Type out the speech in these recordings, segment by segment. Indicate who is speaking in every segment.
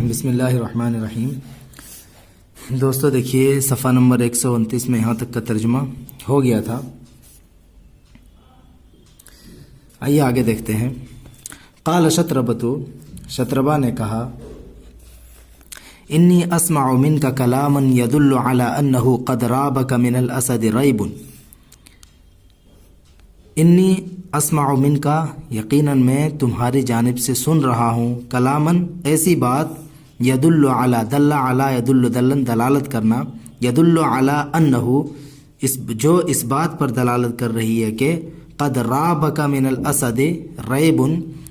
Speaker 1: بسم اللہ الرحمن الرحیم۔ دوستو دیکھیے صفحہ نمبر 129 میں یہاں تک کا ترجمہ ہو گیا تھا۔ آئیے آگے دیکھتے ہیں۔ قال شطربۃ، شطربہ نے کہا، انی اسمع منک کلاما یدل علی انہ قد رابک من الاسد ریب۔ انی اسمع منک، یقیناً میں تمہاری جانب سے سن رہا ہوں، کلامن ایسی بات، یدل علی، دل علی یدل دلن دلالت کرنا، یدل علی انہ جو اس بات پر دلالت کر رہی ہے کہ قد رابک من الاسد ریب،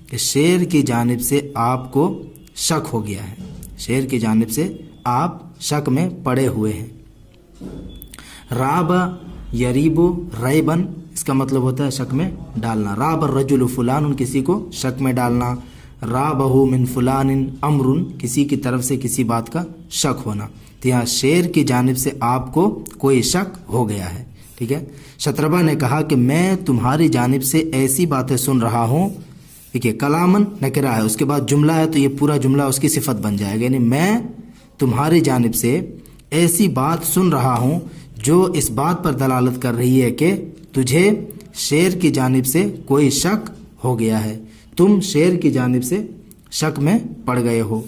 Speaker 1: کہ شیر کی جانب سے آپ کو شک ہو گیا ہے، شیر کی جانب سے آپ شک میں پڑے ہوئے ہیں۔ راب یریب ریبن، اس کا مطلب ہوتا ہے شک میں ڈالنا۔ راب الرجل فلان، کسی کو شک میں ڈالنا۔ رابہ من فلان امر، کسی کی طرف سے کسی بات کا شک ہونا۔ تو یہاں شیر کی جانب سے آپ کو کوئی شک ہو گیا ہے، ٹھیک ہے۔ شطربہ نے کہا کہ میں تمہاری جانب سے ایسی باتیں سن رہا ہوں، ٹھیک ہے، کلامن نکرہ ہے، اس کے بعد جملہ ہے تو یہ پورا جملہ اس کی صفت بن جائے گا، یعنی میں تمہاری جانب سے ایسی بات سن رہا ہوں جو اس بات پر دلالت کر رہی ہے کہ تجھے شیر کی جانب سے کوئی شک ہو گیا ہے، تم شیر کی جانب سے شک میں پڑ گئے ہو۔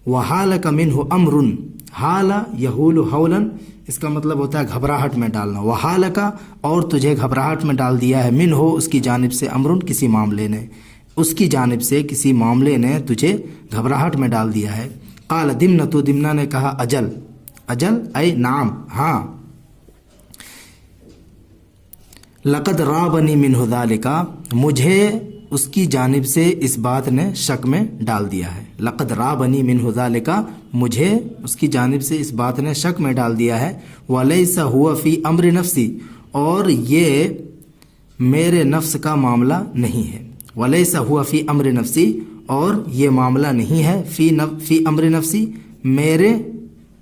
Speaker 1: وَحَالَكَ مِنْهُ أَمْرٌ، حَالَ يَحُولُ حَوْلًا، اس کا مطلب ہوتا ہے گھبراہٹ میں ڈالنا۔ وَحَالَكَ، اور تجھے گھبراہٹ میں ڈال دیا ہے، مِنْهُ، اس کی جانب سے، أَمْرٌ، کسی معاملے نے، اس کی جانب سے کسی معاملے نے تجھے گھبراہٹ میں ڈال دیا ہے۔ قال دمنۃ، دمنہ نے کہا، اجل، اجل اے نعم، ہاں۔ لقد رابنی منہ ذالک، مجھے اس کی جانب سے اس بات نے شک میں ڈال دیا ہے۔ لقد رابنی منہ ذالک، مجھے اس کی جانب سے اس بات نے شک میں ڈال دیا ہے۔ ولیس ہوا فی امر نفسی، اور یہ میرے نفس کا معاملہ نہیں ہے۔ ولیس ہوا فی امر نفسی، اور یہ معاملہ نہیں ہے، فی امر نفسی، میرے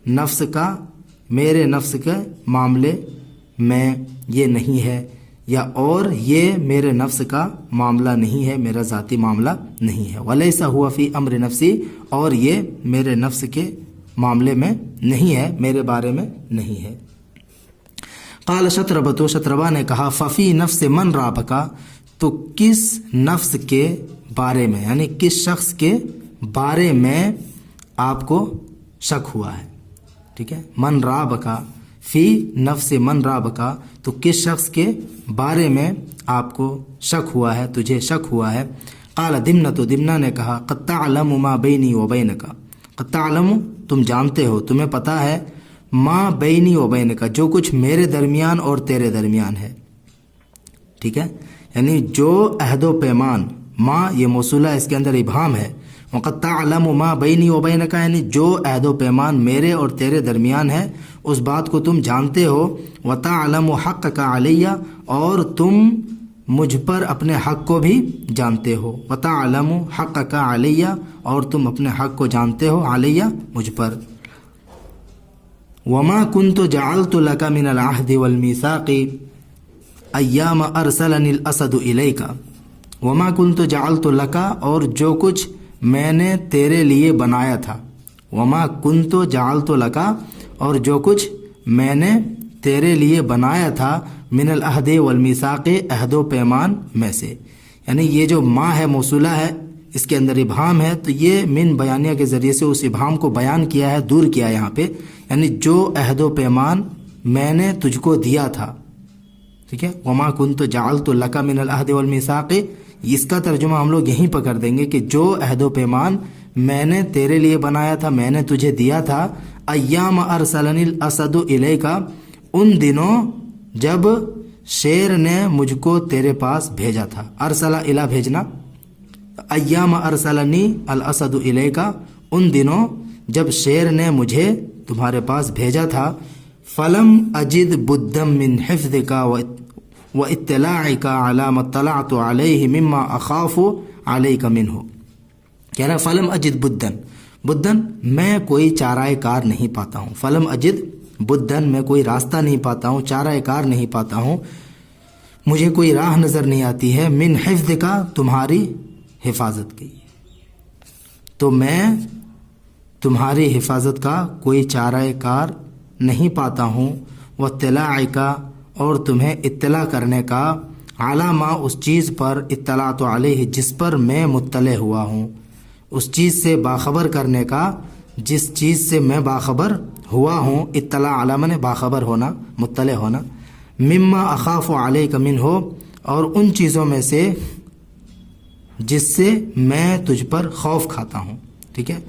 Speaker 1: نفس کے معاملے میں یہ نہیں ہے، یا اور یہ میرے نفس کا معاملہ نہیں ہے، میرا ذاتی معاملہ نہیں ہے۔ ولیس ہوا فی امر نفسی، اور یہ میرے نفس کے معاملے میں نہیں ہے، میرے بارے میں نہیں ہے۔ قال شطربۃ، شطربہ نے کہا، ففی نفس من رابکا، تو کس نفس کے بارے میں، یعنی کس شخص کے بارے میں آپ کو شک ہوا ہے، ٹھیک ہے۔ من رابکا، فی نفس من رابکا، تو کس شخص کے بارے میں آپ کو شک ہوا ہے، تجھے شک ہوا ہے۔ قال دمنۃ، دمنہ نے کہا، قد تعلم ما بینی و بینک، قد تعلم، تم جانتے ہو، تمہیں پتہ ہے، ما بینی و بینک، جو کچھ میرے درمیان اور تیرے درمیان ہے، ٹھیک ہے، یعنی جو عہد و پیمان، ما یہ موصولہ، اس کے اندر ابہام ہے، وقد تعلم ما بینی و بینک، یعنی جو عہد و پیمان میرے اور تیرے درمیان ہے، اس بات کو تم جانتے ہو۔ وتعلم حقک علی، اور تم مجھ پر اپنے حق کو بھی جانتے ہو۔ وتعلم حقک علی، اور تم اپنے حق کو جانتے ہو، علی، مجھ پر۔ وما کنت جعلت لک من العہد والمیثاق ایام ارسلنی الاسد الیک، وما کنت جعلت لک، اور جو کچھ میں نے تیرے لیے بنایا تھا، وما کنت جعلت لک، اور جو کچھ میں نے تیرے لیے بنایا تھا، من العہد والمیثاق، عہد و پیمان میں سے، یعنی یہ جو ما ہے موصولہ ہے، اس کے اندر ابہام ہے، تو یہ من بیانیہ کے ذریعے سے اس ابہام کو بیان کیا ہے، دور کیا ہے یہاں پہ، یعنی جو عہد و پیمان میں نے تجھ کو دیا تھا، ٹھیک ہے۔ وما کنت جعلت لک من العہد والمیثاق، اس کا ترجمہ ہم لوگ یہیں پر کر دیں گے کہ جو عہد و پیمان میں نے تیرے لیے بنایا تھا، میں نے تجھے دیا تھا، ایام ارسلنی الاسد الیک، ان دنوں جب شیر نے مجھ کو تیرے پاس بھیجا تھا۔ ارسل الی، بھیجنا، ایام ارسلنی الاسد الیک، ان دنوں جب شیر نے مجھے تمہارے پاس بھیجا تھا۔ فلم اجد بدا من حفظک و اطلاعک علی ما اطلعت علیہ مما اخاف علیک منہ، کہہ رہا فلم اجد بدن، بدن میں کوئی چارہ کار نہیں پاتا ہوں، فلم اجد بدن، میں کوئی راستہ نہیں پاتا ہوں، چارہ کار نہیں پاتا ہوں، مجھے کوئی راہ نظر نہیں آتی ہے، من حفظ کا، تمہاری حفاظت کی، تو میں تمہاری حفاظت کا کوئی چارہ کار نہیں پاتا ہوں، واطلاع کا اور تمہیں اطلاع کرنے کا، علی ما اس چیز پر اطلاعت علیہ جس پر میں مطلع ہوا ہوں، اس چیز سے باخبر کرنے کا جس چیز سے میں باخبر ہوا ہوں، اطلاع علی من باخبر ہونا، مطلع ہونا، مما اخاف علیک منہ اور ان چیزوں میں سے جس سے میں تجھ پر خوف کھاتا ہوں، ٹھیک ہے،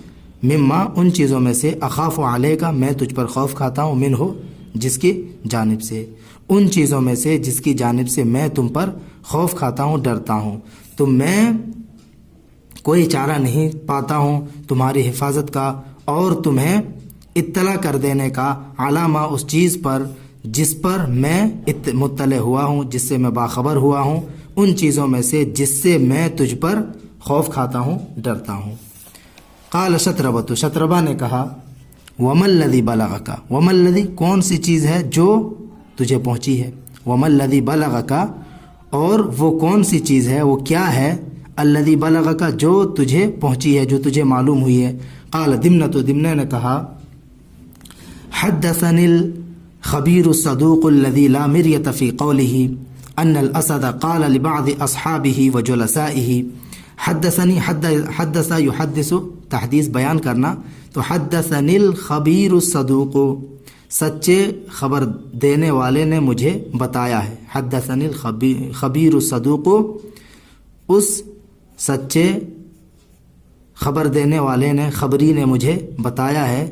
Speaker 1: مما ان چیزوں میں سے، اخاف علیک میں تجھ پر خوف کھاتا ہوں، منہ جس کی جانب سے، ان چیزوں میں سے جس کی جانب سے میں تم پر خوف کھاتا ہوں، ڈرتا ہوں، تو میں کوئی چارہ نہیں پاتا ہوں تمہاری حفاظت کا اور تمہیں اطلاع کر دینے کا، علامہ اس چیز پر جس پر میں مطلع ہوا ہوں، جس سے میں باخبر ہوا ہوں، ان چیزوں میں سے جس سے میں تجھ پر خوف کھاتا ہوں، ڈرتا ہوں۔ قال شطربۃ، شطربہ نے کہا، وما الذی بلغک، وما الذی کون سی چیز ہے جو تجھے پہنچی ہے، وما الذی بلغک اور وہ کون سی چیز ہے، وہ کیا ہے، الذی بلغک جو تجھے پہنچی ہے، جو تجھے معلوم ہوئی ہے۔ قال دمنۃ، دمنہ نے کہا، حدثني الخبير الصدوق الذي لا مرية في قوله أن الأسد قال لبعض أصحابه وجلسائه، حدثني حدث يحدث تحدیث بیان کرنا، تو حدثني الخبير الصدوق سچے خبر دینے والے نے مجھے بتایا ہے، حدثني الخبير الصدوق اس سچے خبر دینے والے نے، خبری نے مجھے بتایا ہے،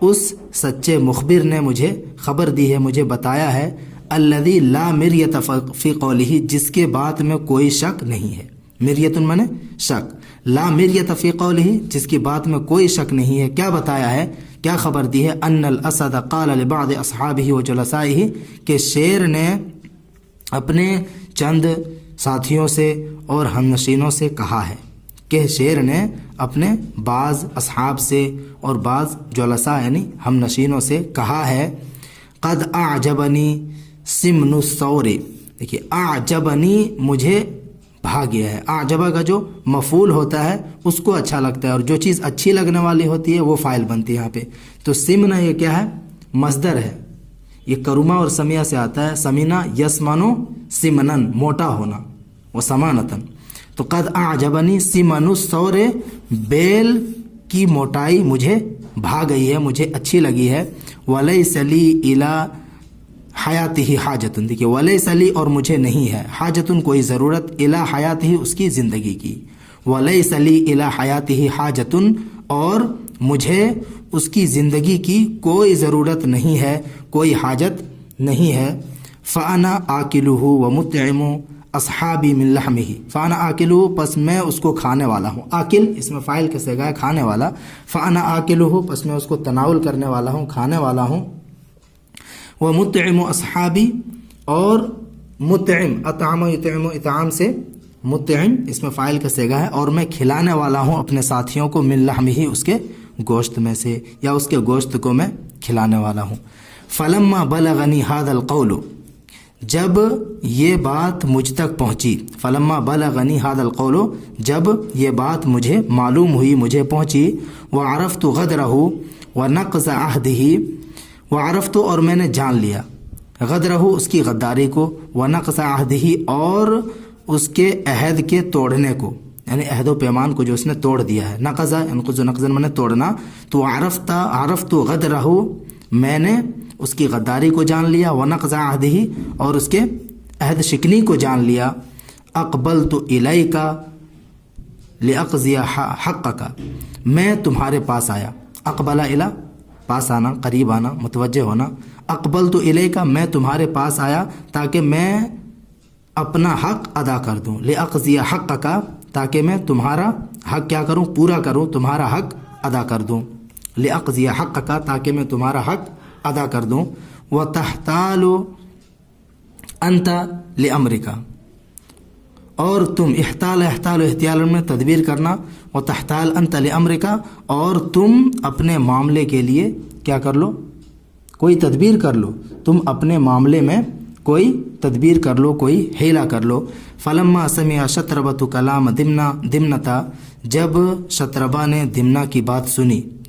Speaker 1: اس سچے مخبر نے مجھے خبر دی ہے، مجھے بتایا ہے، الذی لا مریۃ فی قولہ جس کے بات میں کوئی شک نہیں ہے، مریۃ منے شک، لا مریۃ فی قولہ جس کی بات میں کوئی شک نہیں ہے، کیا بتایا ہے، کیا خبر دی ہے، ان الاسد قال لبعض اصحابہ وجلسائہ کہ شیر نے اپنے چند ساتھیوں سے اور ہم نشینوں سے کہا ہے، کہ شیر نے اپنے بعض اصحاب سے اور بعض جلساء یعنی ہم نشینوں سے کہا ہے، قد اعجبنی سمن الثور، دیکھیے اعجبنی مجھے بھا گیا ہے، اعجبہ کا جو مفعول ہوتا ہے اس کو اچھا لگتا ہے، اور جو چیز اچھی لگنے والی ہوتی ہے وہ فاعل بنتی ہے یہاں پہ، تو سمن یہ کیا ہے، مصدر ہے، یہ کرما اور سمیہ سے آتا ہے، سمینا یسمنو سمنن موٹا ہونا، و سمانتن، تو قد اعجبنی سمن الثور بیل کی موٹائی مجھے بھا گئی ہے، مجھے اچھی لگی ہے، ولیس لی الی حیاتہ حاجۃ، دیکھیے ولیس لی اور مجھے نہیں ہے، حاجۃ کوئی ضرورت، الی حیاتہ اس کی زندگی کی، ولیس لی الی حیاتہ حاجۃ اور مجھے اس کی زندگی کی کوئی ضرورت نہیں ہے، کوئی حاجت نہیں ہے، فانا آکلہ ومطعم اصحابی من لحمہ، فانا آکلہ پس میں اس کو کھانے والا ہوں، آکل اس میں فاعل کے صیغہ ہے کھانے والا، فانا آکلہ پس میں اس کو تناول کرنے والا ہوں، کھانے والا ہوں، ومطعم اصحابی اور مطعم، اطعم یطعم اطعام سے مطعم اس میں فاعل کا صیغہ ہے، اور میں کھلانے والا ہوں اپنے ساتھیوں کو، من لحمہ اس کے گوشت میں سے، یا اس کے گوشت کو میں کھلانے والا ہوں۔ فلما بلغنی ھذا القول، جب یہ بات مجھ تک پہنچی، فلما بلغنی ھذا القول جب یہ بات مجھے معلوم ہوئی، مجھے پہنچی، وعرفت غدرہ ونقض عہدہ، وعرفت اور میں نے جان لیا، غدرہ اس کی غداری کو، ونقض عہدہ اور اس کے عہد کے توڑنے کو، یعنی عہد و پیمان کو جو اس نے توڑ دیا ہے، نقض ينقض نقضا میں نے توڑنا، تو عرفت غدرہ میں نے اس کی غداری کو جان لیا، ونقض عہدہ اور اس کے عہد شکنی کو جان لیا، اقبلت الیک لاقضی حقک، میں تمہارے پاس آیا، اقبل الی پاس آنا، قریب آنا، متوجہ ہونا، اقبلت الیک میں تمہارے پاس آیا تاکہ میں اپنا حق ادا کر دوں، لاقضی حقک تاکہ میں تمہارا حق کیا کروں، پورا کروں، تمہارا حق ادا کر دوں، لاقضی حقک تاکہ میں تمہارا حق ادا کر دوں، وتحتال انت لامرک اور تم، احتال احتیال میں تدبیر کرنا، وتحتال انت لامرک اور تم اپنے معاملے کے لیے کیا کر لو، کوئی تدبیر کر لو، تم اپنے معاملے میں کوئی تدبیر کر لو، کوئی حیلہ کر لو۔ فلما سمع شطربۃ کلام دمنہ، جب شطربہ نے دمنہ کی بات سنی،